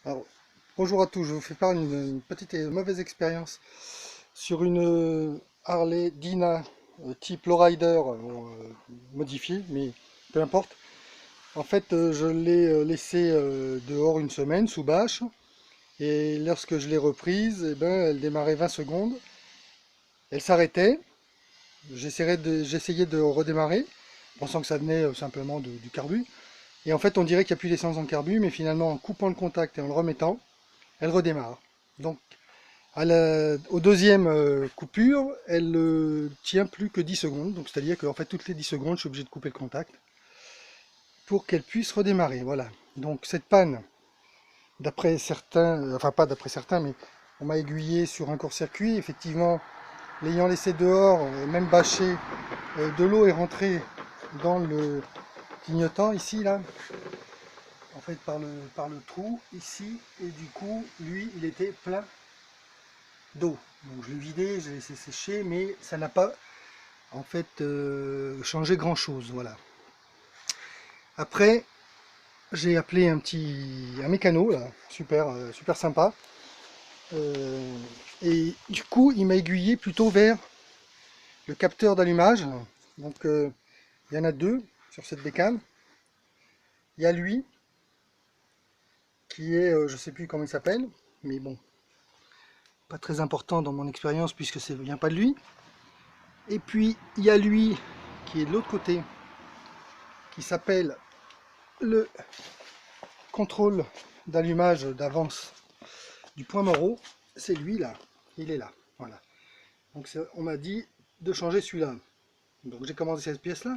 Alors, bonjour à tous, je vous fais part d'une petite et mauvaise expérience sur une Harley Dyna type lowrider modifiée, mais peu importe. En fait, je l'ai laissée dehors une semaine sous bâche, et lorsque je l'ai reprise, eh ben, elle démarrait 20 secondes, elle s'arrêtait, j'essayais de redémarrer, pensant que ça venait simplement du carbu, et en fait on dirait qu'il n'y a plus d'essence dans le carbu, mais finalement en coupant le contact et en le remettant, elle redémarre. Donc au deuxième coupure, elle tient plus que 10 secondes. Donc c'est-à-dire qu'en fait toutes les 10 secondes, je suis obligé de couper le contact pour qu'elle puisse redémarrer. Voilà. Donc cette panne, d'après certains, enfin pas d'après certains, mais on m'a aiguillé sur un court-circuit. Effectivement, l'ayant laissé dehors, même bâché, de l'eau est rentrée dans le clignotant ici, là, en fait par le trou ici, et du coup, lui, il était plein d'eau. Donc je l'ai vidé, je l'ai laissé sécher, mais ça n'a pas en fait changé grand chose. Voilà. Après, j'ai appelé un mécano là, super, super sympa. Euh, et du coup, il m'a aiguillé plutôt vers le capteur d'allumage. Donc il y en a deux sur cette bécane. Il y a lui, qui est, je sais plus comment il s'appelle, mais bon, pas très important dans mon expérience puisque ça ne vient pas de lui. Et puis il y a lui qui est de l'autre côté, qui s'appelle le contrôle d'allumage d'avance du point Moreau. C'est lui là, il est là, voilà. Donc on m'a dit de changer celui-là. Donc j'ai commandé cette pièce là,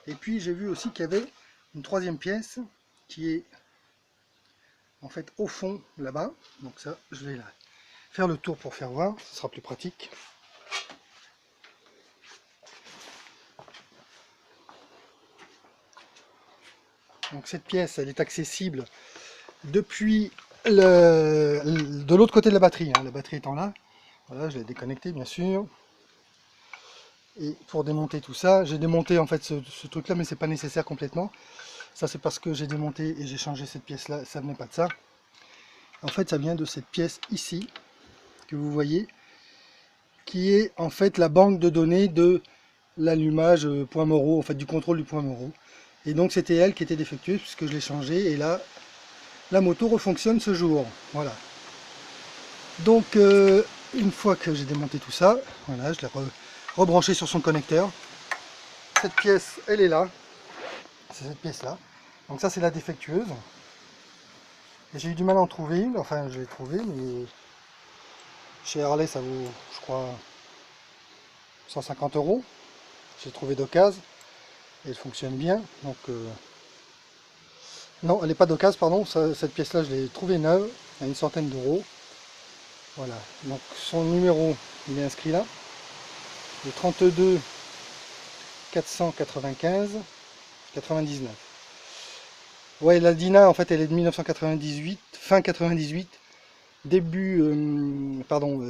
et puis j'ai vu aussi qu'il y avait une troisième pièce qui est en fait au fond là-bas. Donc ça, je vais là faire le tour pour faire voir, ce sera plus pratique. Donc cette pièce, elle est accessible depuis de l'autre côté de la batterie, hein. La batterie étant là, voilà, je l'ai déconnecté bien sûr. Et pour démonter tout ça, j'ai démonté en fait ce truc là, mais c'est pas nécessaire complètement. Ça c'est parce que j'ai démonté et j'ai changé cette pièce là, ça venait pas de ça. En fait ça vient de cette pièce ici, que vous voyez, qui est en fait la banque de données de l'allumage point Moreau, en fait du contrôle du point Moreau. Et donc c'était elle qui était défectueuse puisque je l'ai changée, et là la moto refonctionne ce jour. Voilà. Donc une fois que j'ai démonté tout ça, voilà, je l'ai rebranché sur son connecteur. Cette pièce, elle est là, c'est cette pièce là. Donc ça c'est la défectueuse. Et j'ai eu du mal à en trouver une, enfin je l'ai trouvée, mais chez Harley ça vaut, je crois, 150 €. J'ai trouvé d'occasion, et elle fonctionne bien. Donc non, elle n'est pas d'occasion, pardon, cette pièce là je l'ai trouvée neuve, à une centaine d'euros. Voilà, donc son numéro il est inscrit là, le 32 495 99. Ouais, la Dyna en fait elle est de 1998, fin 98, début, pardon,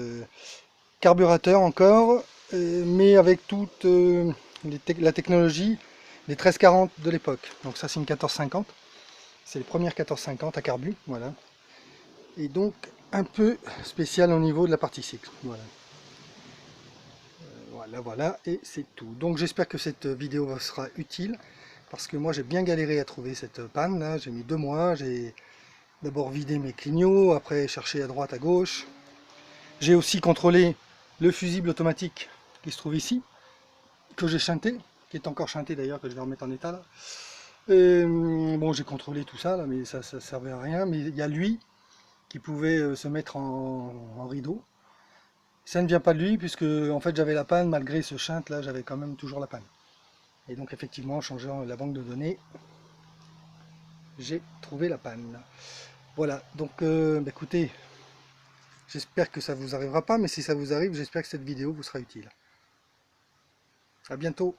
carburateur encore, mais avec toute la technologie des 1340 de l'époque. Donc ça c'est une 1450, c'est les premières 1450 à carbu, voilà. Et donc un peu spécial au niveau de la partie cycle, voilà. Voilà, voilà, et c'est tout. Donc j'espère que cette vidéo vous sera utile, parce que moi j'ai bien galéré à trouver cette panne là, j'ai mis 2 mois, j'ai d'abord vidé mes clignots, après cherché à droite à gauche. J'ai aussi contrôlé le fusible automatique qui se trouve ici, que j'ai chanté, qui est encore chanté d'ailleurs, que je vais remettre en état là. Bon, j'ai contrôlé tout ça là, mais ça servait à rien. Mais il y a lui qui pouvait se mettre en rideau. Ça ne vient pas de lui, puisque en fait j'avais la panne, malgré ce chante là, j'avais quand même toujours la panne. Et donc effectivement, en changeant la banque de données, j'ai trouvé la panne. Voilà, donc bah, écoutez, j'espère que ça vous arrivera pas, mais si ça vous arrive, j'espère que cette vidéo vous sera utile. À bientôt.